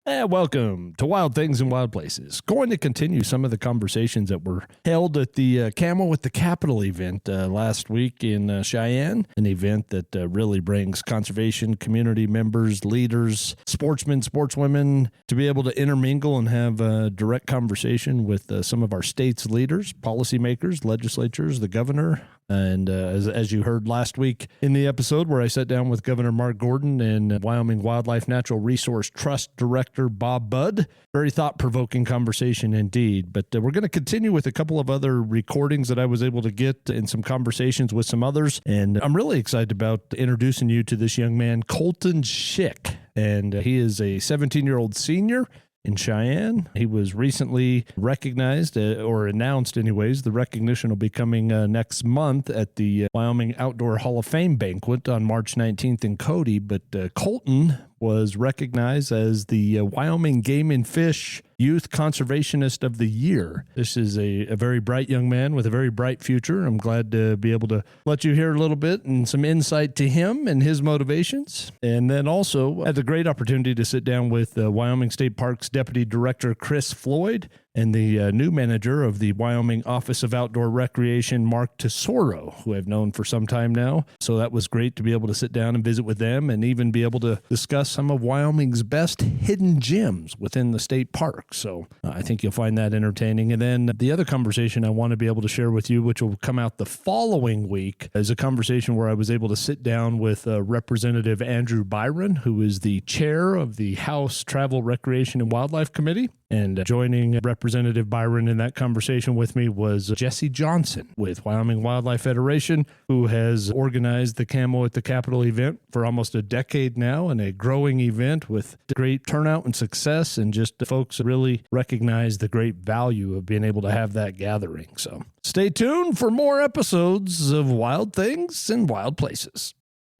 Welcome to Wild Things and Wild Places. Going to continue some of the conversations that were held at the Camo at the Capitol event last week in Cheyenne, an event that really brings conservation community members, leaders, sportsmen, sportswomen to be able to intermingle and have a direct conversation with some of our state's leaders, policymakers, legislatures, the governor. And as you heard last week in the episode where I sat down with Governor Mark Gordon and Wyoming Wildlife Natural Resource Trust Director Bob Budd, very thought-provoking conversation indeed. But we're going to continue with a couple of other recordings that I was able to get and some conversations with some others. And I'm really excited about introducing you to this young man, Colton Schick. And he is a 17-year-old senior in Cheyenne. He was recently recognized, or announced anyways. The recognition will be coming next month at the Wyoming Outdoor Hall of Fame banquet on March 19th in Cody. But Colton was recognized as the Wyoming Game and Fish Youth Conservationist of the Year. This is a very bright young man with a very bright future. I'm glad to be able to let you hear a little bit and some insight to him and his motivations. And then also had the great opportunity to sit down with Wyoming State Parks Deputy Director Chris Floyd and the new manager of the Wyoming Office of Outdoor Recreation, Mark Tesoro, who I've known for some time now. So that was great to be able to sit down and visit with them and even be able to discuss some of Wyoming's best hidden gems within the state park. So I think you'll find that entertaining. And then the other conversation I want to be able to share with you, which will come out the following week, is a conversation where I was able to sit down with Representative Andrew Byron, who is the chair of the House Travel, Recreation, and Wildlife Committee. And joining Representative Byron in that conversation with me was Jesse Johnson with Wyoming Wildlife Federation, who has organized the Camo at the Capitol event for almost a decade now, and a growing event with great turnout and success, and just folks really recognize the great value of being able to have that gathering. So stay tuned for more episodes of Wild Things and Wild Places.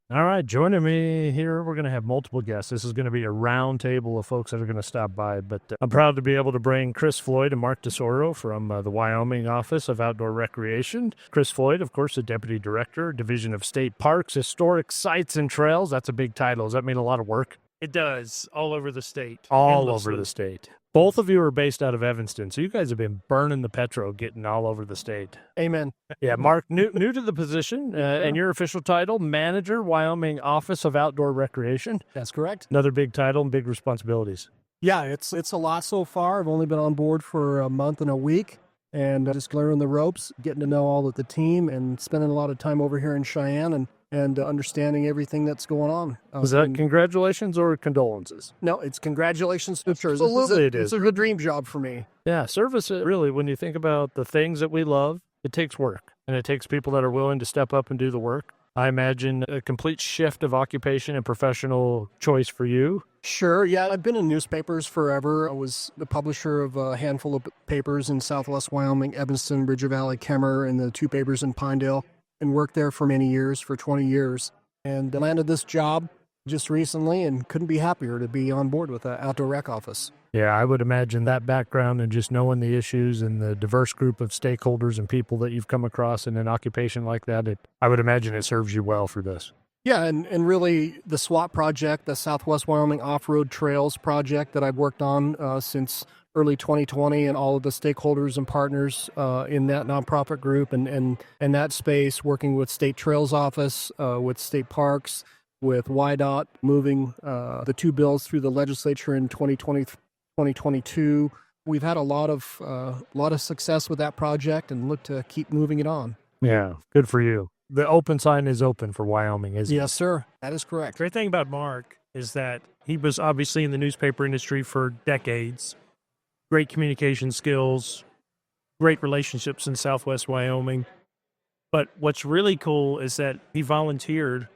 All right, joining me here, we're going to have multiple guests. This is going to be a round table of folks that are going to stop by, but I'm proud to be able to bring Chris Floyd and Mark Tesoro from the Wyoming Office of Outdoor Recreation. Chris Floyd, of course, the Deputy Director, Division of State Parks, Historic Sites and Trails. That's a big title. Does that mean a lot of work? It does, all over the state. All over the state. Both of you are based out of Evanston, so you guys have been burning the petro, getting all over the state. Amen. Yeah, Mark, new to the position, and your official title, Manager, Wyoming Office of Outdoor Recreation. That's correct. Another big title and big responsibilities. Yeah, it's a lot so far. I've only been on board for a month and a week, and just learning the ropes, getting to know all of the team, and spending a lot of time over here in Cheyenne, and understanding everything that's going on. Was that congratulations or condolences? No, it's congratulations. Absolutely it is. It's a dream job for me. Yeah, service, really, when you think about the things that we love, it takes work. And it takes people that are willing to step up and do the work. I imagine a complete shift of occupation and professional choice for you. Sure, yeah. I've been in newspapers forever. I was the publisher of a handful of papers in Southwest Wyoming, Evanston, Bridger Valley, Kemmer, and the 2 papers in Pinedale, and worked there for many years, for 20 years. And landed this job just recently and couldn't be happier to be on board with the Outdoor Rec Office. Yeah, I would imagine that background and just knowing the issues and the diverse group of stakeholders and people that you've come across in an occupation like that, I would imagine it serves you well for this. Yeah, and really the SWAT project, the Southwest Wyoming Off-Road Trails project that I've worked on since early 2020, and all of the stakeholders and partners in that nonprofit group and that space, working with State Trails Office, with State Parks, with WYDOT, moving the 2 bills through the legislature in 2020, 2022. We've had a lot of success with that project and look to keep moving it on. Yeah, good for you. The open sign is open for Wyoming, isn't it? Yes, sir. That is correct. Great thing about Mark is that he was obviously in the newspaper industry for decades. Great communication skills, great relationships in Southwest Wyoming. But what's really cool is that he volunteered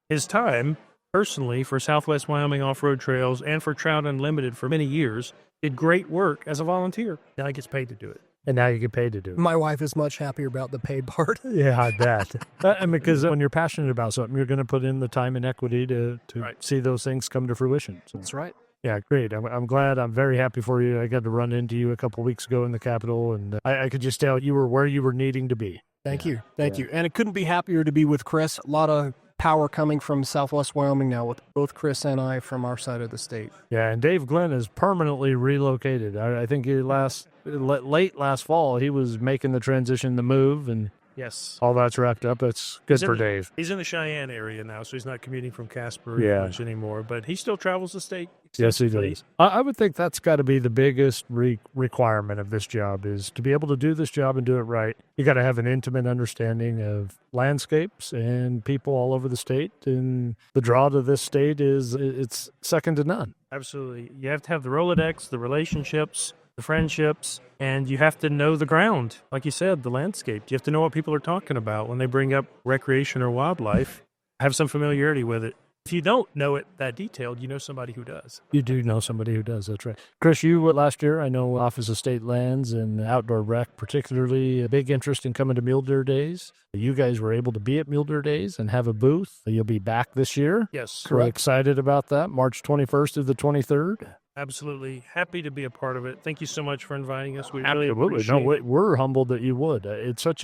his time personally for Southwest Wyoming Off-Road Trails and for Trout Unlimited for many years, did great work as a volunteer. Now he gets paid to do it. And now you get paid to do it. My wife is much happier about the paid part. Yeah, I bet. I mean, because when you're passionate about something, you're going to put in the time and equity to Right. see those things come to fruition. So. That's right. Yeah, great. I'm glad. I'm very happy for you. I got to run into you a couple of weeks ago in the Capitol, and I could just tell you were where you were needing to be. Thank you. And it couldn't be happier to be with Chris. A lot of power coming from Southwest Wyoming now, with both Chris and I from our side of the state. Yeah, and Dave Glenn is permanently relocated. I think late last fall, he was making the transition, the move, and Yes. all that's wrapped up. It's good for Dave. He's in the Cheyenne area now, so he's not commuting from Casper much anymore, but he still travels the state. Yes, he does. I would think that's got to be the biggest requirement of this job, is to be able to do this job and do it right. You got to have an intimate understanding of landscapes and people all over the state, and the draw to this state it's second to none. Absolutely. You have to have the Rolodex, the relationships, the friendships, and you have to know the ground. Like you said, the landscape. You have to know what people are talking about when they bring up recreation or wildlife. Have some familiarity with it. If you don't know it that detailed, you know somebody who does. You do know somebody who does, that's right. Chris, you last year, I know Office of State Lands and Outdoor Rec, particularly a big interest in coming to Mule Deer Days. You guys were able to be at Mule Deer Days and have a booth. You'll be back this year. Yes. We're excited about that, March 21st through the 23rd. Absolutely. Happy to be a part of it. Thank you so much for inviting us. We Absolutely. really appreciate it. We're humbled that you would. It's such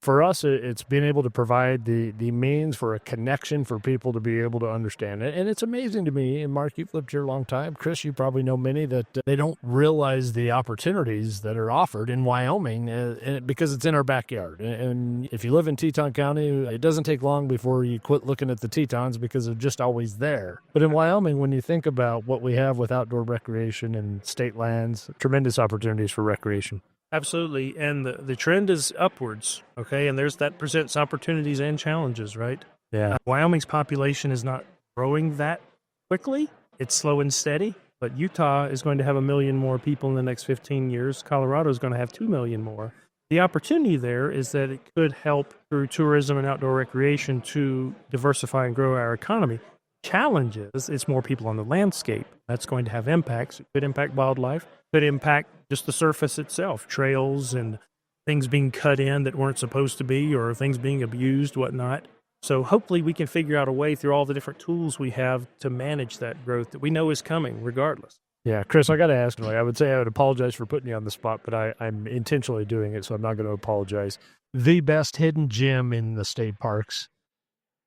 for us, it's being able to provide the means for a connection for people to be able to understand it. And it's amazing to me, and Mark, you've lived here a long time. Chris, you probably know many that they don't realize the opportunities that are offered in Wyoming because it's in our backyard. And if you live in Teton County, it doesn't take long before you quit looking at the Tetons because they're just always there. But in Wyoming, when you think about what we have with outdoor recreation and state lands, tremendous opportunities for recreation. Absolutely. And the trend is upwards, okay? And that presents opportunities and challenges, right? Yeah. Wyoming's population is not growing that quickly. It's slow and steady. But Utah is going to have 1 million more people in the next 15 years. Colorado is going to have 2 million more. The opportunity there is that it could help through tourism and outdoor recreation to diversify and grow our economy. Challenge is it's more people on the landscape. That's going to have impacts. It could impact wildlife, could impact just the surface itself, trails and things being cut in that weren't supposed to be, or things being abused, whatnot. So hopefully we can figure out a way through all the different tools we have to manage that growth that we know is coming regardless. Yeah, Chris, I got to ask, I would say I would apologize for putting you on the spot, but I'm intentionally doing it, so I'm not going to apologize. The best hidden gem in the state parks,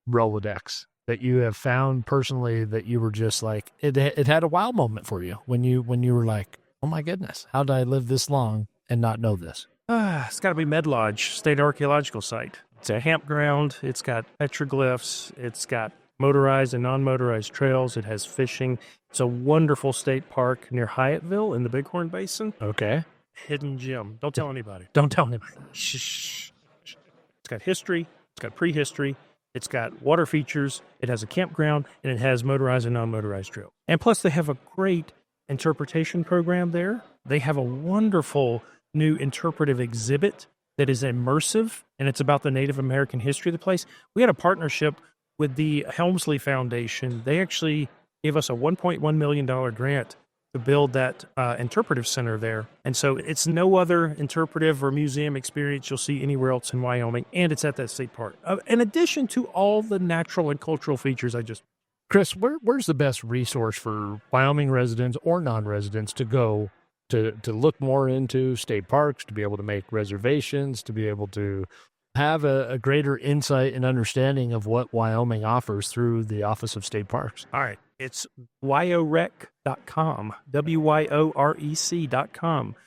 Rolodex, that you have found personally that you were just like, it had a wow moment for you when you were like, oh my goodness, how did I live this long and not know this? It's got to be Med Lodge State Archaeological Site. It's a campground. It's got petroglyphs. It's got motorized and non-motorized trails. It has fishing. It's a wonderful state park near Hyattville in the Bighorn Basin. Okay. Hidden gem. Don't tell anybody. Don't tell anybody. Shh. It's got history. It's got prehistory. It's got water features. It has a campground, and it has motorized and non-motorized trail. And plus, they have a great interpretation program there. They have a wonderful new interpretive exhibit that is immersive, and it's about the Native American history of the place. We had a partnership with the Helmsley Foundation. They actually gave us a $1.1 million grant to build that interpretive center there. And so it's no other interpretive or museum experience you'll see anywhere else in Wyoming, and it's at that state park. In addition to all the natural and cultural features I just... Chris, where's the best resource for Wyoming residents or non-residents to go to look more into state parks, to be able to make reservations, to be able to have a greater insight and understanding of what Wyoming offers through the Office of State Parks? All right. It's wyorec.com, WYOREC.com.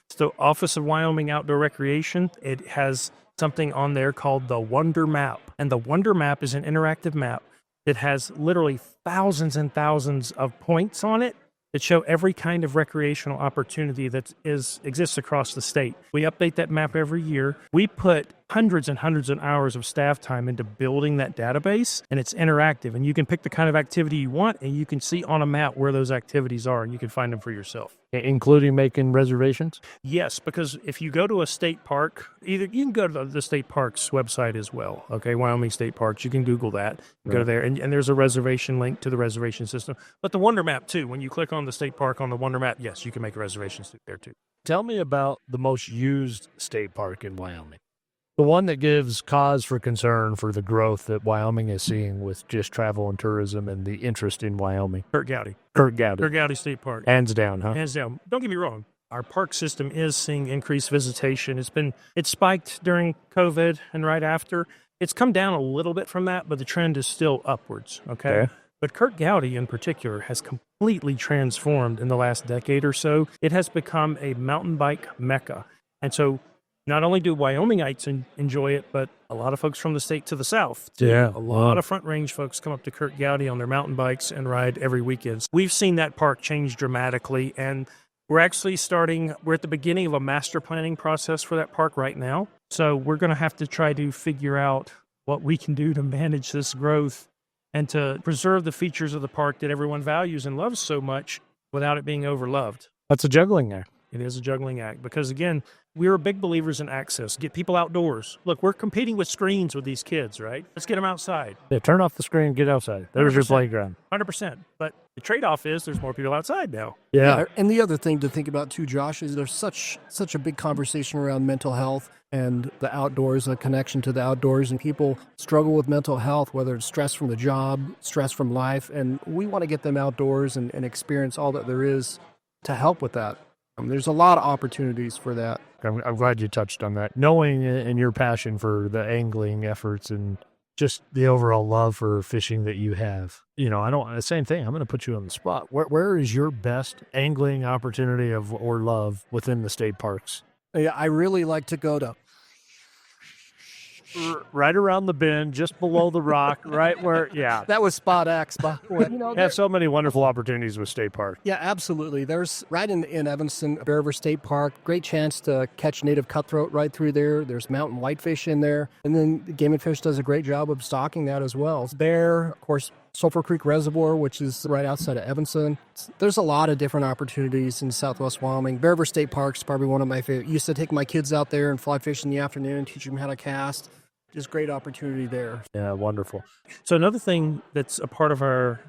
It's the Office of Wyoming Outdoor Recreation. It has something on there called the Wonder Map. And the Wonder Map is an interactive map that has literally thousands and thousands of points on it that show every kind of recreational opportunity that exists across the state. We update that map every year. We put hundreds and hundreds of hours of staff time into building that database, and it's interactive. And you can pick the kind of activity you want, and you can see on a map where those activities are, and you can find them for yourself. Including making reservations? Yes, because if you go to a state park, you can go to the state parks website as well, okay, Wyoming State Parks. You can Google that, go there, and there's a reservation link to the reservation system. But the Wonder Map, too, when you click on the state park on the Wonder Map, yes, you can make reservations there, too. Tell me about the most used state park in Wyoming. The one that gives cause for concern for the growth that Wyoming is seeing with just travel and tourism and the interest in Wyoming. Kurt Gowdy State Park. Hands down, huh? Hands down. Don't get me wrong. Our park system is seeing increased visitation. It spiked during COVID and right after, It's come down a little bit from that, but the trend is still upwards. Okay. But Kurt Gowdy in particular has completely transformed in the last decade or so. It has become a mountain bike mecca. And so not only do Wyomingites enjoy it, but a lot of folks from the state to the south. Yeah. A lot of Front Range folks come up to Kurt Gowdy on their mountain bikes and ride every weekend. We've seen that park change dramatically, and we're at the beginning of a master planning process for that park right now. So we're going to have to try to figure out what we can do to manage this growth and to preserve the features of the park that everyone values and loves so much without it being overloved. That's a juggling act. It is a juggling act because, again, we're big believers in access. Get people outdoors. Look, we're competing with screens with these kids, right? Let's get them outside. Yeah, turn off the screen, get outside. There's your 100%. playground. 100%. But the trade-off is there's more people outside now. Yeah. And the other thing to think about too, Josh, is there's such a big conversation around mental health and the outdoors, a connection to the outdoors, and people struggle with mental health, whether it's stress from the job, stress from life, and we want to get them outdoors and experience all that there is to help with that. There's a lot of opportunities for that. I'm glad you touched on that. Knowing and your passion for the angling efforts and just the overall love for fishing that you have. The same thing. I'm going to put you on the spot. Where is your best angling opportunity or love within the state parks? Yeah, I really like to go to Right around the bend, just below the rock, right where, yeah. That was spot X, by the way. You have so many wonderful opportunities with state park. Yeah, absolutely. There's right in Evanston, Bear State Park, great chance to catch native cutthroat right through there. There's mountain whitefish in there. And then Game and Fish does a great job of stocking that as well. Bear, of course, Sulphur Creek Reservoir, which is right outside of Evanston. There's a lot of different opportunities in Southwest Wyoming. Bear State Park is probably one of my favorite. Used to take my kids out there and fly fish in the afternoon, teach them how to cast. Just great opportunity there. Yeah, wonderful. So another thing that's a part of our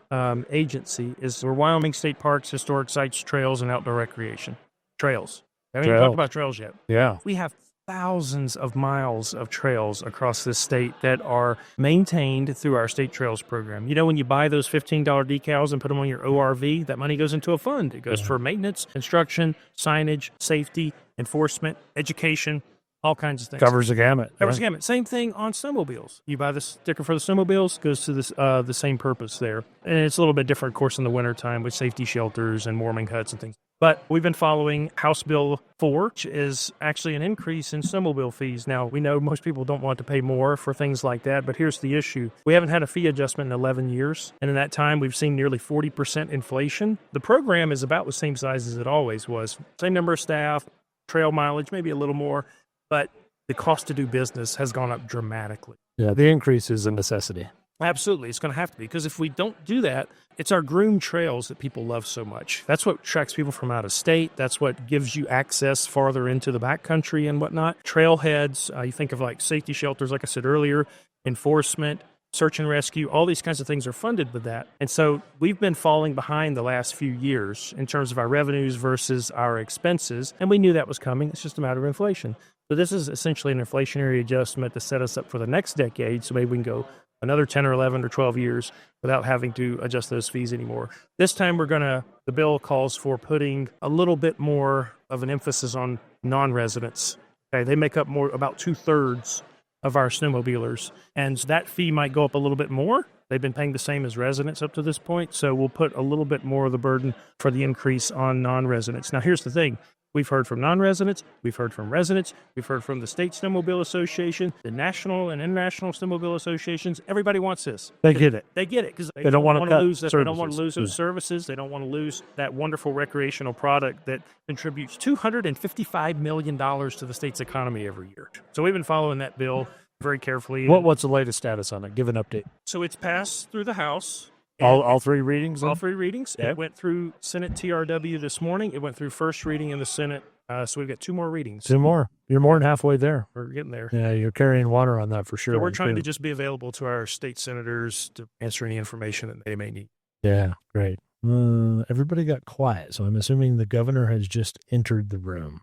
agency is we're Wyoming State Parks, Historic Sites, Trails, and Outdoor Recreation. Trails. I haven't even talked about trails yet. Yeah. We have thousands of miles of trails across this state that are maintained through our state trails program. When you buy those $15 decals and put them on your ORV, that money goes into a fund. It goes for maintenance, construction, signage, safety, enforcement, education, all kinds of things. Covers the gamut. Covers the gamut. Same thing on snowmobiles. You buy the sticker for the snowmobiles, goes to this, the same purpose there. And it's a little bit different, of course, in the wintertime with safety shelters and warming huts and things. But we've been following House Bill 4, which is actually an increase in snowmobile fees. Now, we know most people don't want to pay more for things like that, but here's the issue. We haven't had a fee adjustment in 11 years, and in that time, we've seen nearly 40% inflation. The program is about the same size as it always was. Same number of staff, trail mileage, maybe a little more, but the cost to do business has gone up dramatically. Yeah, the increase is a necessity. Absolutely. It's going to have to be, because if we don't do that, it's our groomed trails that people love so much. That's what attracts people from out of state. That's what gives you access farther into the backcountry and whatnot. Trailheads, you think of like safety shelters, like I said earlier, enforcement, search and rescue, all these kinds of things are funded with that. And so we've been falling behind the last few years in terms of our revenues versus our expenses, and we knew that was coming. It's just a matter of inflation. So this is essentially an inflationary adjustment to set us up for the next decade, so maybe we can go another 10 or 11 or 12 years without having to adjust those fees anymore. This time the bill calls for putting a little bit more of an emphasis on non-residents. Okay, they make up about 2/3 of our snowmobilers, and that fee might go up a little bit more. They've been paying the same as residents up to this point, so we'll put a little bit more of the burden for the increase on non-residents. Now, here's the thing. We've heard from non-residents, we've heard from residents, we've heard from the State Snowmobile Association, the National and International Snowmobile Associations. Everybody wants this. They get it. They get it because They don't want to lose cut that. They don't want to services. lose those services. They don't want to lose that wonderful recreational product that contributes $255 million to the state's economy every year. So we've been following that bill very carefully. What's the latest status on it? Give an update. So it's passed through the House. All three readings? All three readings. Okay. It went through Senate TRW this morning. It went through first reading in the Senate. So we've got 2 more readings. 2 more. You're more than halfway there. We're getting there. Yeah, you're carrying water on that for sure. So we're trying to just be available to our state senators to answer any information that they may need. Yeah, great. Everybody got quiet, so I'm assuming the governor has just entered the room.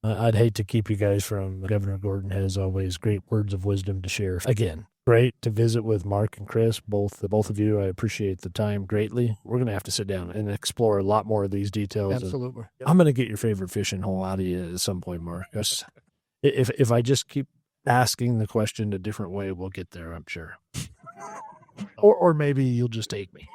I'd hate to keep you guys from. Governor Gordon has always great words of wisdom to share. Again, great to visit with Mark and Chris, both of you. I appreciate the time greatly. We're going to have to sit down and explore a lot more of these details. Absolutely. I'm going to get your favorite fishing hole out of you at some point, Mark. If I just keep asking the question a different way, we'll get there, I'm sure. or maybe you'll just take me.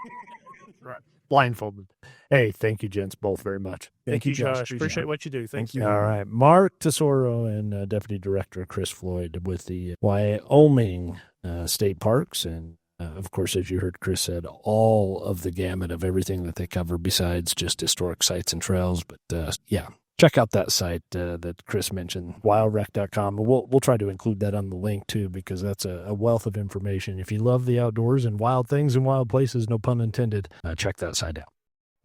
Right. Blindfolded. Hey, thank you, gents, both very much. Thank you, Josh. Appreciate what you do. Thank you. All right. Mark Tesoro and Deputy Director Chris Floyd with the Wyoming State Parks. And, of course, as you heard Chris said, all of the gamut of everything that they cover besides just historic sites and trails. But, yeah, check out that site that Chris mentioned, wildrec.com. We'll try to include that on the link, too, because that's a wealth of information. If you love the outdoors and wild things and wild places, no pun intended, check that site out.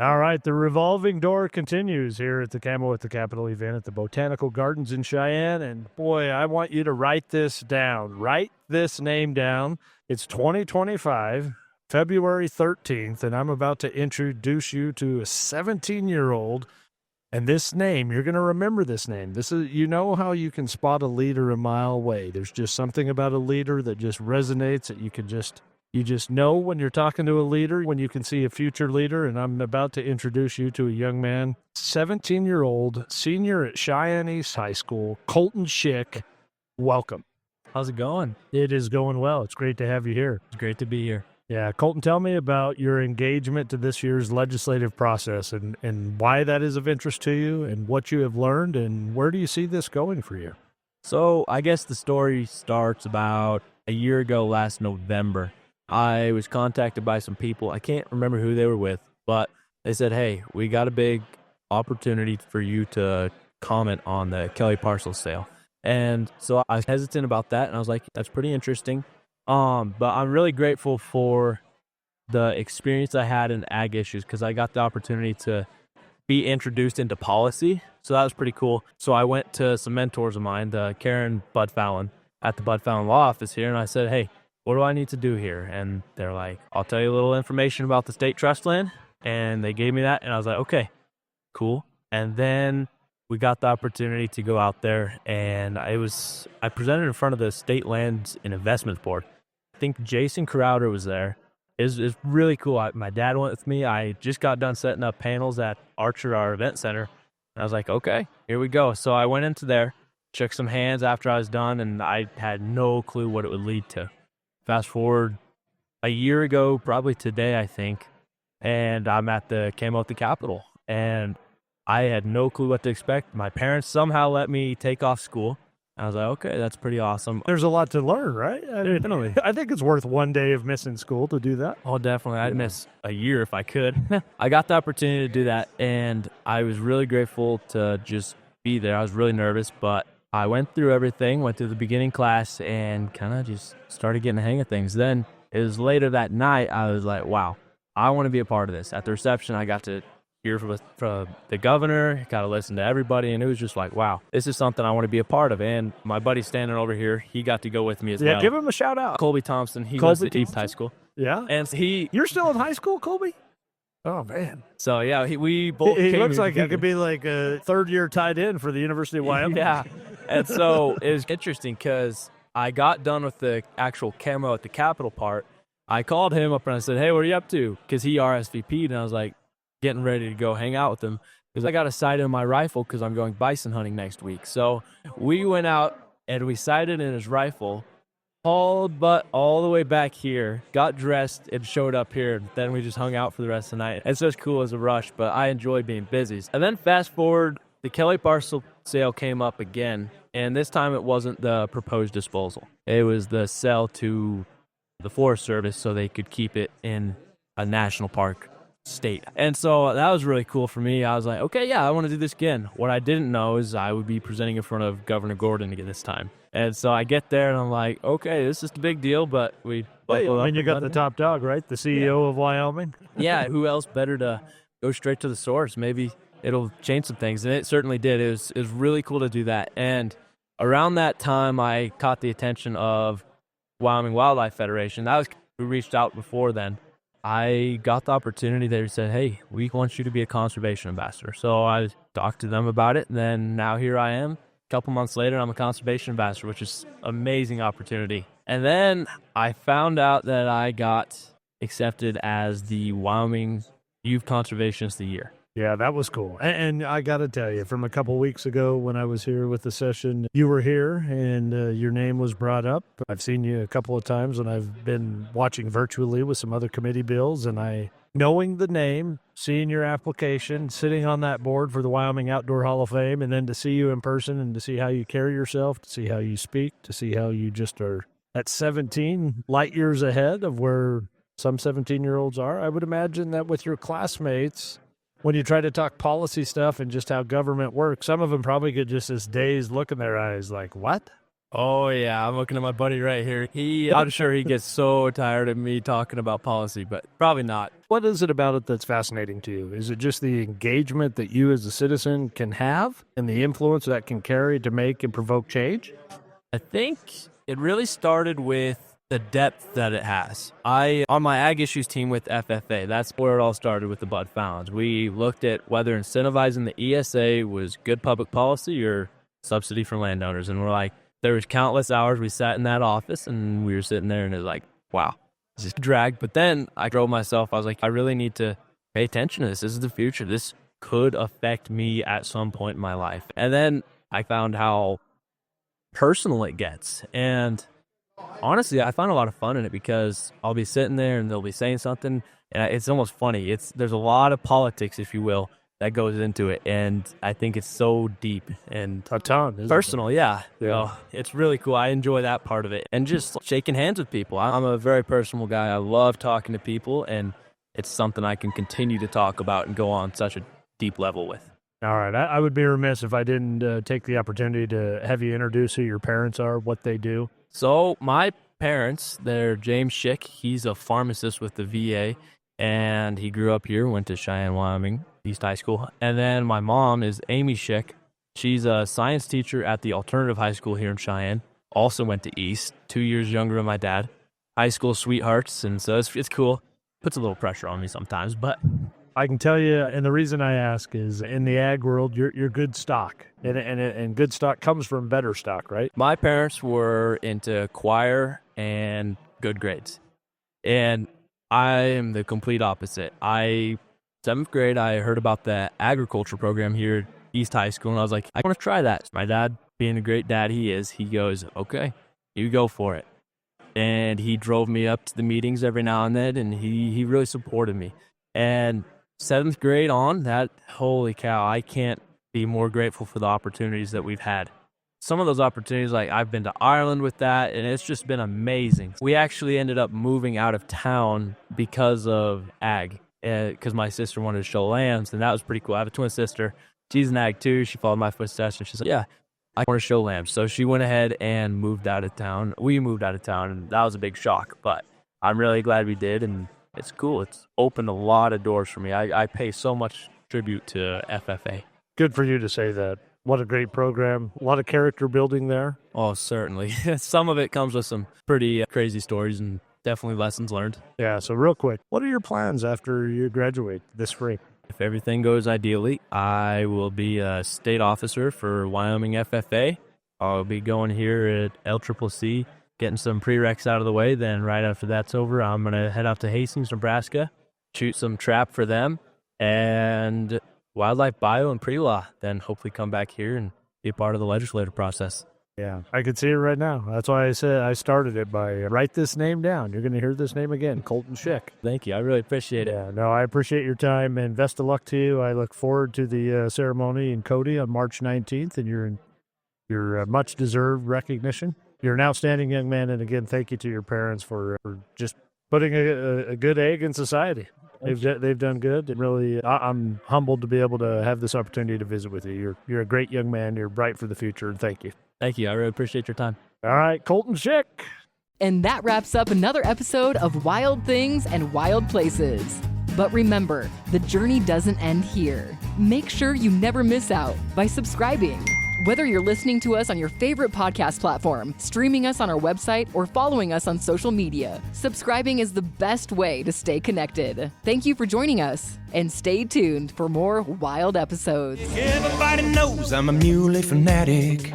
All right, the revolving door continues here at the Camo at the Capitol event at the Botanical Gardens in Cheyenne. And boy, I want you to write this down. Write this name down. It's 2025, February 13th, and I'm about to introduce you to a 17-year-old. And this name, you're going to remember this name. This is, you know how you can spot a leader a mile away. There's just something about a leader that just resonates that you just know when you're talking to a leader, when you can see a future leader. And I'm about to introduce you to a young man, 17-year-old, senior at Cheyenne East High School, Colton Schick. Welcome. How's it going? It is going well. It's great to have you here. It's great to be here. Yeah, Colton, tell me about your engagement to this year's legislative process and why that is of interest to you and what you have learned and where do you see this going for you? So I guess the story starts about a year ago last November. I was contacted by some people. I can't remember who they were with, but they said, hey, we got a big opportunity for you to comment on the Kelly parcel sale. And so I was hesitant about that, and I was like, that's pretty interesting. But I'm really grateful for the experience I had in ag issues because I got the opportunity to be introduced into policy. So that was pretty cool. So I went to some mentors of mine, Karen Bud Fallon at the Bud Fallon Law Office here, and I said, hey, what do I need to do here? And they're like, I'll tell you a little information about the state trust land. And they gave me that, and I was like, okay, cool. And then we got the opportunity to go out there, and I presented in front of the State Lands and Investments Board. I think Jason Crowder was there. It's really cool. My dad went with me. I just got done setting up panels at Archer, our event center. And I was like, okay, here we go. So I went into there, shook some hands after I was done, and I had no clue what it would lead to. Fast forward a year ago, probably today, I think, and I'm at the Camo at the Capitol. And I had no clue what to expect. My parents somehow let me take off school. I was like, okay, that's pretty awesome. There's a lot to learn, right? Definitely. I think it's worth one day of missing school to do that. Oh, definitely. I'd miss a year if I could. I got the opportunity to do that, and I was really grateful to just be there. I was really nervous, but I went through everything, went through the beginning class, and kind of just started getting the hang of things. Then it was later that night, I was like, wow, I want to be a part of this. At the reception, I got to hear from the governor, got to listen to everybody, and it was just like, wow, this is something I want to be a part of. And my buddy standing over here, he got to go with me as well. Yeah, give him a shout out. Colby Thompson, he goes to East High School. Yeah? And You're still in high school, Colby? Oh, man. So, yeah, we both He came looks here like he together. could be like a third-year tight end for the University of Wyoming. Yeah. And so it was interesting because I got done with the actual Camo at the Capitol part. I called him up and I said, hey, what are you up to? Because he RSVP'd, and I was like, getting ready to go hang out with him because I got a sight in my rifle because I'm going bison hunting next week. So we went out and we sighted in his rifle, hauled butt all the way back here, got dressed, and showed up here. Then we just hung out for the rest of the night. It's just cool as a rush, but I enjoy being busy. And then fast forward, the Kelly parcel sale came up again, and this time it wasn't the proposed disposal. It was the sale to the Forest Service so they could keep it in a national park state. And so that was really cool for me. I was like, okay, yeah, I want to do this again. What I didn't know is I would be presenting in front of Governor Gordon again this time. And so I get there and I'm like, okay, this is the big deal, but we buckle up. And you got the top dog, right? The CEO of Wyoming. Yeah, who else better to go straight to the source? Maybe it'll change some things. And it certainly did. It was really cool to do that. And around that time, I caught the attention of Wyoming Wildlife Federation. We reached out before then. I got the opportunity. They said, hey, we want you to be a conservation ambassador. So I talked to them about it, and then now here I am. A couple months later, I'm a conservation ambassador, which is an amazing opportunity. And then I found out that I got accepted as the Wyoming Youth Conservationist of the Year. Yeah, that was cool. And I got to tell you, from a couple weeks ago when I was here with the session, you were here and your name was brought up. I've seen you a couple of times and I've been watching virtually with some other committee bills, and knowing the name, seeing your application, sitting on that board for the Wyoming Outdoor Hall of Fame, and then to see you in person and to see how you carry yourself, to see how you speak, to see how you just are at 17 light years ahead of where some 17-year-olds are. I would imagine that with your classmates, when you try to talk policy stuff and just how government works, some of them probably get just this dazed look in their eyes like, what? Oh, yeah. I'm looking at my buddy right here. I'm sure he gets so tired of me talking about policy, but probably not. What is it about it that's fascinating to you? Is it just the engagement that you as a citizen can have and the influence that can carry to make and provoke change? I think it really started with the depth that it has. On my ag issues team with FFA, that's where it all started with the Bud Founds. We looked at whether incentivizing the ESA was good public policy or subsidy for landowners. And we're like, there was countless hours we sat in that office and we were sitting there and it was like, wow, it's just dragged. But then I drove myself. I was like, I really need to pay attention to this. This is the future. This could affect me at some point in my life. And then I found how personal it gets. And honestly, I find a lot of fun in it because I'll be sitting there and they'll be saying something, and it's almost funny. There's a lot of politics, if you will, that goes into it, and I think it's so deep and a ton, personal. Yeah. It's really cool. I enjoy that part of it, and just shaking hands with people. I'm a very personal guy. I love talking to people, and it's something I can continue to talk about and go on such a deep level with. All right. I would be remiss if I didn't take the opportunity to have you introduce who your parents are, what they do. So my parents, they're James Schick. He's a pharmacist with the VA, and he grew up here, went to Cheyenne, Wyoming, East High School. And then my mom is Amy Schick. She's a science teacher at the alternative high school here in Cheyenne. Also went to East, 2 years younger than my dad. High school sweethearts, and so it's cool. Puts a little pressure on me sometimes, but I can tell you, and the reason I ask is in the ag world, you're good stock, and good stock comes from better stock, right? My parents were into choir and good grades, and I am the complete opposite. 7th grade, I heard about the agriculture program here at East High School, and I was like, I want to try that. My dad, being the great dad he is, he goes, okay, you go for it. And he drove me up to the meetings every now and then, and he really supported me. And 7th grade on, that, holy cow, I can't be more grateful for the opportunities that we've had. Some of those opportunities, like I've been to Ireland with that, and it's just been amazing. We actually ended up moving out of town because of ag, because my sister wanted to show lambs, and that was pretty cool. I have a twin sister. She's an ag too. She followed my footsteps, and she's like, yeah, I want to show lambs. So she went ahead and moved out of town. We moved out of town, and that was a big shock, but I'm really glad we did, and it's cool. It's opened a lot of doors for me. I pay so much tribute to FFA. Good for you to say that. What a great program. A lot of character building there. Oh, certainly. Some of it comes with some pretty crazy stories and definitely lessons learned. Yeah, so real quick, what are your plans after you graduate this spring? If everything goes ideally, I will be a state officer for Wyoming FFA. I'll be going here at LCCC, getting some prereqs out of the way. Then right after that's over, I'm going to head out to Hastings, Nebraska, shoot some trap for them, and wildlife bio and pre-law. Then hopefully come back here and be a part of the legislative process. Yeah, I can see it right now. That's why I said I started it by write this name down. You're going to hear this name again, Colton Schick. Thank you. I really appreciate it. Yeah, no, I appreciate your time, and best of luck to you. I look forward to the ceremony in Cody on March 19th, and your much-deserved recognition. You're an outstanding young man, and again, thank you to your parents for just putting a good egg in society. They've done good, and really, I'm humbled to be able to have this opportunity to visit with you. You're a great young man. You're bright for the future, and thank you. Thank you. I really appreciate your time. All right, Colton Schick. And that wraps up another episode of Wild Things and Wild Places. But remember, the journey doesn't end here. Make sure you never miss out by subscribing. Whether you're listening to us on your favorite podcast platform, streaming us on our website, or following us on social media, subscribing is the best way to stay connected. Thank you for joining us, and stay tuned for more wild episodes. Everybody knows I'm a muley fanatic.